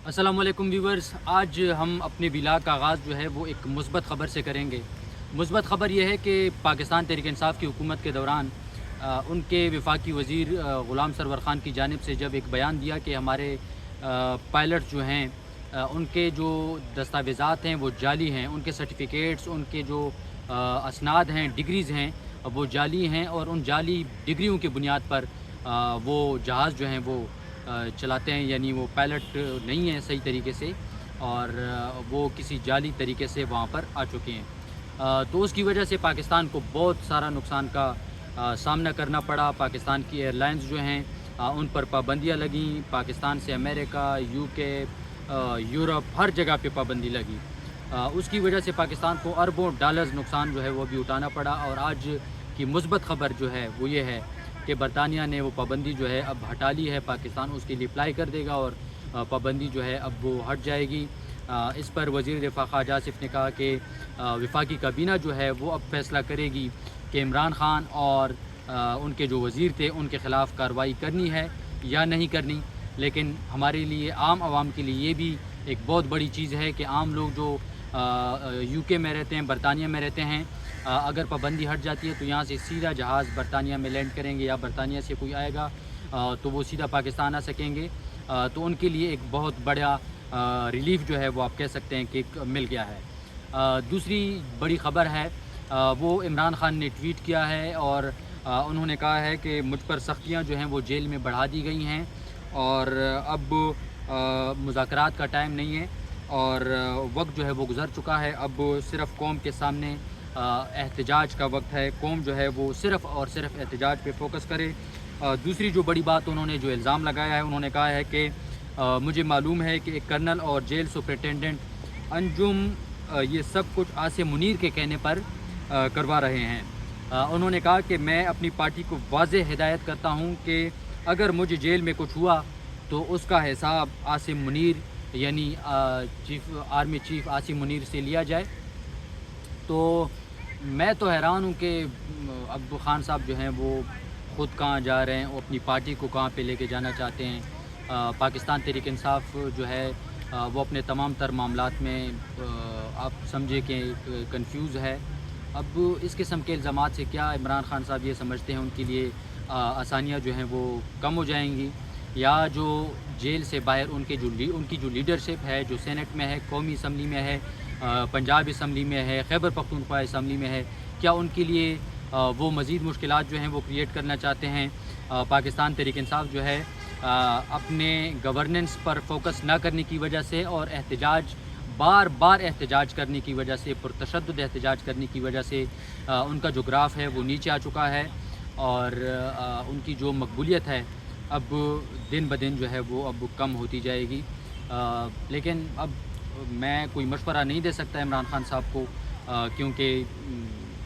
अस्सलाम वालेकुम व्यूवर्स। आज हम अपने व्लॉग का आगाज़ जो है वो एक मुस्बत ख़बर से करेंगे। मुस्बत ख़बर यह है कि पाकिस्तान तहरीक इंसाफ़ की हुकूमत के दौरान उनके वफाकी वज़ीर ग़ुलाम सरवर ख़ान की जानिब से जब एक बयान दिया कि हमारे पायलट जो हैं उनके जो दस्तावेज़ात हैं वो जाली हैं, उनके सर्टिफ़िकेट्स, उनके जो असनाद हैं, डिग्रीज़ हैं, वो जाली हैं और उन जाली डिग्रियों की बुनियाद पर वो जहाज़ जो हैं वो चलाते हैं, यानी वो पायलट नहीं है सही तरीके से और वो किसी जाली तरीके से वहाँ पर आ चुके हैं। तो उसकी वजह से पाकिस्तान को बहुत सारा नुकसान का सामना करना पड़ा। पाकिस्तान की एयरलाइंस जो हैं उन पर पाबंदियाँ लगीं। पाकिस्तान से अमेरिका, यूके, यूरोप हर जगह पे पाबंदी लगी। उसकी वजह से पाकिस्तान को अरबों डॉलर्स नुकसान जो है वो भी उठाना पड़ा। और आज की मुस्बत ख़बर जो है वो ये है कि बरतानिया ने वो पाबंदी जो है अब हटा ली है। पाकिस्तान उसके लिए अप्लाई कर देगा और पाबंदी जो है अब वो हट जाएगी। इस पर वज़ीर दिफ़ा ख़ाजा आसिफ़ ने कहा कि वफाकी काबीना जो है वो अब फ़ैसला करेगी कि इमरान ख़ान और उनके जो वज़ीर थे उनके ख़िलाफ़ कार्रवाई करनी है या नहीं करनी। लेकिन हमारे लिए, आम आवाम के लिए ये भी एक बहुत बड़ी चीज़ है कि आम लोग जो यूके में रहते हैं, बरतानिया में रहते हैं, अगर पाबंदी हट जाती है तो यहाँ से सीधा जहाज़ बरतानिया में लैंड करेंगे या बरतानिया से कोई आएगा तो वो सीधा पाकिस्तान आ सकेंगे। तो उनके लिए एक बहुत बड़ा रिलीफ़ जो है वो आप कह सकते हैं कि मिल गया है। दूसरी बड़ी ख़बर है, वो इमरान ख़ान ने ट्वीट किया है और उन्होंने कहा है कि मुझ पर सख्तियाँ जो हैं वो जेल में बढ़ा दी गई हैं और अब मुज़ाकरात का टाइम नहीं है और वक्त जो है वो गुज़र चुका है। अब सिर्फ़ कौम के सामने एहतजाज का वक्त है। कौम जो है वो सिर्फ़ और सिर्फ एहतजाज पे फ़ोकस करे। दूसरी जो बड़ी बात उन्होंने जो इल्ज़ाम लगाया है, उन्होंने कहा है कि मुझे मालूम है कि एक कर्नल और जेल सुपरिटेंडेंट अंजुम ये सब कुछ आसिम मुनीर के कहने पर करवा रहे हैं। उन्होंने कहा कि मैं अपनी पार्टी को वाज़ेह हिदायत करता हूँ कि अगर मुझे जेल में कुछ हुआ तो उसका हिसाब आसिम मुनीर यानी आर्मी चीफ़ आसिम मुनीर से लिया जाए। तो मैं तो हैरान हूँ कि अब्दू ख़ान साहब जो हैं वो ख़ुद कहाँ जा रहे हैं, वो अपनी पार्टी को कहाँ पे लेके जाना चाहते हैं। पाकिस्तान तहरीक इंसाफ़ जो है वो अपने तमाम तर मामलात में आप समझे कि कंफ्यूज है। अब इस किस्म के इल्ज़ामात से क्या इमरान ख़ान साहब ये समझते हैं उनके लिए आसानियाँ जो हैं वो कम हो जाएंगी, या जो जेल से बाहर उनकी जो लीडरशिप है, जो सेनेट में है, कौमी असम्बली में है, पंजाब असम्बली में है, खैबर पख्तूनख्वा असम्बली में है, क्या उनके लिए वो मज़ीद मुश्किलात जो हैं वो क्रिएट करना चाहते हैं। पाकिस्तान तहरीक इंसाफ़ जो है अपने गवर्नेंस पर फोकस ना करने की वजह से और बार बार एहतजाज करने की वजह से, पुरतशद्दुद एहतजाज करने की वजह से उनका जो ग्राफ है वो नीचे आ चुका है और उनकी जो मकबूलियत है अब दिन ब दिन जो है वो अब कम होती जाएगी। लेकिन अब मैं कोई मशवरा नहीं दे सकता इमरान ख़ान साहब को, क्योंकि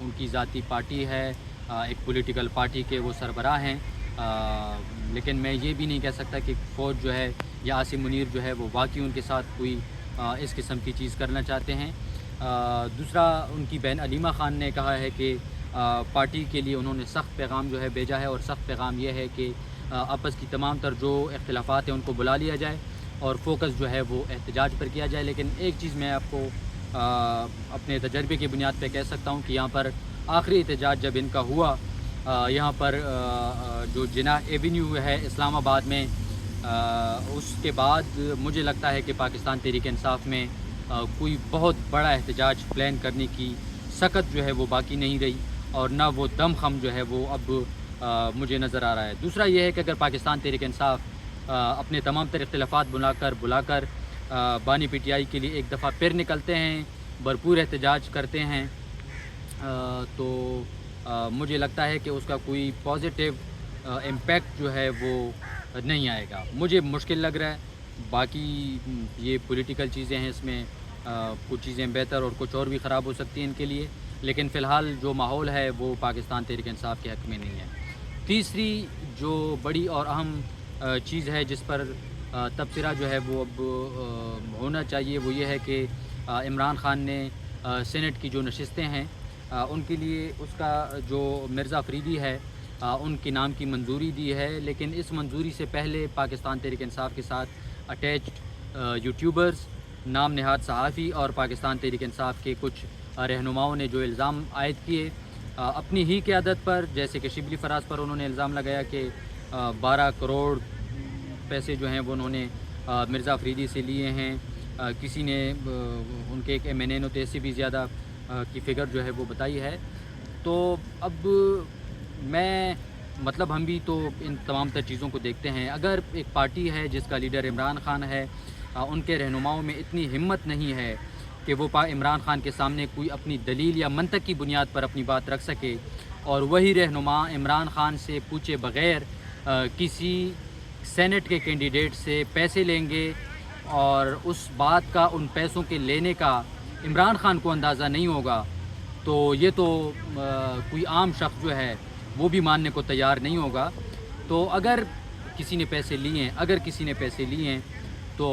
उनकी ज़ाती पार्टी है, एक पॉलिटिकल पार्टी के वो सरबराह हैं। लेकिन मैं ये भी नहीं कह सकता कि फ़ौज जो है या आसिम मुनीर जो है वो वाकई उनके साथ कोई इस किस्म की चीज़ करना चाहते हैं। दूसरा, उनकी बहन अलीमा ख़ान ने कहा है कि पार्टी के लिए उन्होंने सख्त पैगाम जो है भेजा है और सख्त पैगाम ये है कि आपस की तमाम तर जो इख्तिलाफ़ात हैं उनको बुला लिया जाए और फोकस जो है वो एहतजाज पर किया जाए। लेकिन एक चीज़ मैं आपको अपने तजर्बे की बुनियाद पे कह सकता हूँ कि यहाँ पर आखिरी एहतजाज जब इनका हुआ, यहाँ पर जो जिन्नाह एवेन्यू है इस्लामाबाद में, उसके बाद मुझे लगता है कि पाकिस्तान तहरीक इंसाफ़ में कोई बहुत बड़ा एहतजाज प्लान करने की सकत जो है वो बाकी नहीं रही और ना वो दमख़म जो है वो अब मुझे नज़र आ रहा है। दूसरा ये है कि अगर पाकिस्तान तहरीक इंसाफ़ अपने तमाम तर इख्तिलाफ़ात बुलाकर बानी PTI के लिए एक दफ़ा फिर निकलते हैं, भरपूर एहतजाज करते हैं, तो मुझे लगता है कि उसका कोई पॉजिटिव इम्पैक्ट जो है वो नहीं आएगा। मुझे मुश्किल लग रहा है। बाकी ये पॉलिटिकल चीज़ें हैं, इसमें कुछ चीज़ें बेहतर और कुछ और भी ख़राब हो सकती हैं इनके लिए, लेकिन फ़िलहाल जो माहौल है वो पाकिस्तान तहरीक इंसाफ़ के हक़ में नहीं है। तीसरी जो बड़ी और अहम चीज़ है जिस पर तबसरा जो है वो अब होना चाहिए, वो ये है कि इमरान ख़ान ने सेनेट की जो नशिस्तें हैं उनके लिए उसका जो मिर्ज़ा अफरीदी है उनके नाम की मंजूरी दी है। लेकिन इस मंजूरी से पहले पाकिस्तान तहरीक इंसाफ़ के साथ अटैच्ड یوٹیوبرز، نام نہاد صحافی اور پاکستان تحریک انصاف کے کچھ رہنماؤں نے جو الزام عائد کیے اپنی ہی قیادت پر، جیسے کہ شبلی فراز پر انہوں نے الزام لگایا کہ 12 کروڑ پیسے جو ہیں وہ انہوں نے مرزا افریدی سے لیے ہیں. کسی نے ان کے ایک MNN ہوتے سے بھی زیادہ کی فگر جو ہے وہ بتائی ہے. تو اب میں مطلب ہم بھی تو ان تمام تر چیزوں کو دیکھتے ہیں. اگر ایک پارٹی ہے جس کا لیڈر عمران خان ہے، ان کے رہنماؤں میں اتنی ہمت نہیں ہے کہ وہ عمران خان کے سامنے کوئی اپنی دلیل یا منطق کی بنیاد پر اپنی بات رکھ سکے، اور وہی رہنما عمران خان سے پوچھے بغیر کسی سینٹ کے کینڈیڈیٹ سے پیسے لیں گے، اور اس بات کا، ان پیسوں کے لینے کا عمران خان کو اندازہ نہیں ہوگا، تو یہ تو کوئی عام شخص جو ہے وہ بھی ماننے کو تیار نہیں ہوگا. تو اگر کسی نے پیسے لیے ہیں تو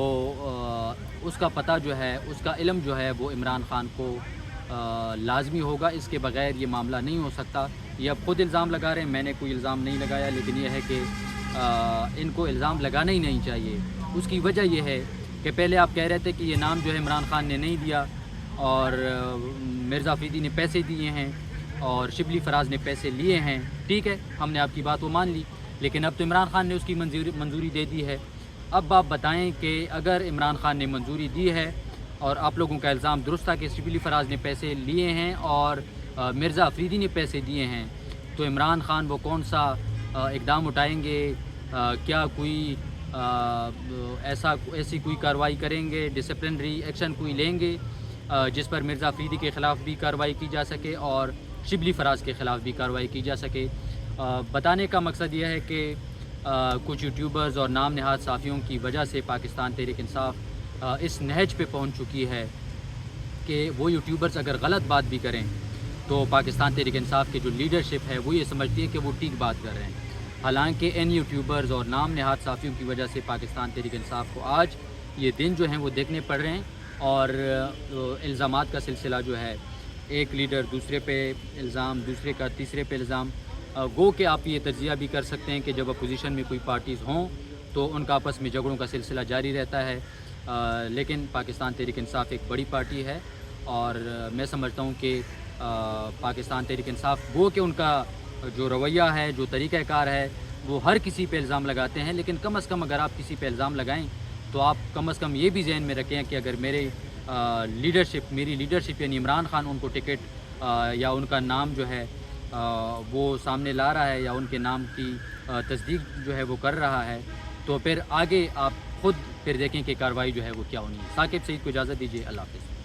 اس کا پتہ جو ہے، اس کا علم جو ہے وہ عمران خان کو لازمی ہوگا. اس کے بغیر یہ معاملہ نہیں ہو سکتا. یہ اب خود الزام لگا رہے ہیں، میں نے کوئی الزام نہیں لگایا، لیکن یہ ہے کہ ان کو الزام لگانا ہی نہیں چاہیے. اس کی وجہ یہ ہے کہ پہلے آپ کہہ رہے تھے کہ یہ نام جو ہے عمران خان نے نہیں دیا، اور مرزا افریدی نے پیسے دیے ہیں اور شبلی فراز نے پیسے لیے ہیں. ٹھیک ہے، ہم نے آپ کی بات وہ مان لی، لیکن اب تو عمران خان نے اس کی منظوری دے دی ہے. اب آپ بتائیں کہ اگر عمران خان نے منظوری دی ہے اور آپ لوگوں کا الزام درست تھا کہ شبلی فراز نے پیسے لیے ہیں اور مرزا افریدی نے پیسے دیے ہیں، تو عمران خان وہ کون سا اقدام اٹھائیں گے؟ کیا کوئی ایسی کوئی کارروائی کریں گے، ڈسپلنری ایکشن کوئی لیں گے جس پر مرزا افریدی کے خلاف بھی کارروائی کی جا سکے اور شبلی فراز کے خلاف بھی کارروائی کی جا سکے؟ بتانے کا مقصد یہ ہے کہ کچھ یوٹیوبرز اور نام نہاد صحافیوں کی وجہ سے پاکستان تحریک انصاف اس نہج پہ پہنچ چکی ہے کہ وہ یوٹیوبرز اگر غلط بات بھی کریں تو پاکستان تحریک انصاف کی جو لیڈرشپ ہے وہ یہ سمجھتی ہے کہ وہ ٹھیک بات کر رہے ہیں. حالانکہ ان یوٹیوبرز اور نام نہاد صحافیوں کی وجہ سے پاکستان تحریک انصاف کو آج یہ دن جو ہیں وہ دیکھنے پڑ رہے ہیں، اور الزامات کا سلسلہ جو ہے، ایک لیڈر دوسرے پہ الزام، دوسرے کا تیسرے پہ الزام. گو کہ آپ یہ تجزیہ بھی کر سکتے ہیں کہ جب اپوزیشن میں کوئی پارٹیز ہوں تو ان کا آپس میں جھگڑوں کا سلسلہ جاری رہتا ہے، لیکن پاکستان تحریک انصاف ایک بڑی پارٹی ہے، اور میں سمجھتا ہوں کہ پاکستان تحریک انصاف گو کہ ان کا جو رویہ ہے، جو طریقہ کار ہے، وہ ہر کسی پہ الزام لگاتے ہیں، لیکن کم از کم اگر آپ کسی پہ الزام لگائیں تو آپ کم از کم یہ بھی ذہن میں رکھیں کہ اگر میری لیڈرشپ یعنی عمران خان ان کو ٹکٹ یا ان کا نام جو ہے وہ سامنے لا رہا ہے، یا ان کے نام کی تصدیق جو ہے وہ کر رہا ہے، تو پھر آگے آپ خود پھر دیکھیں کہ کارروائی جو ہے وہ کیا ہونی ہے. ثاقب سعید کو اجازت دیجیے. اللہ حافظ.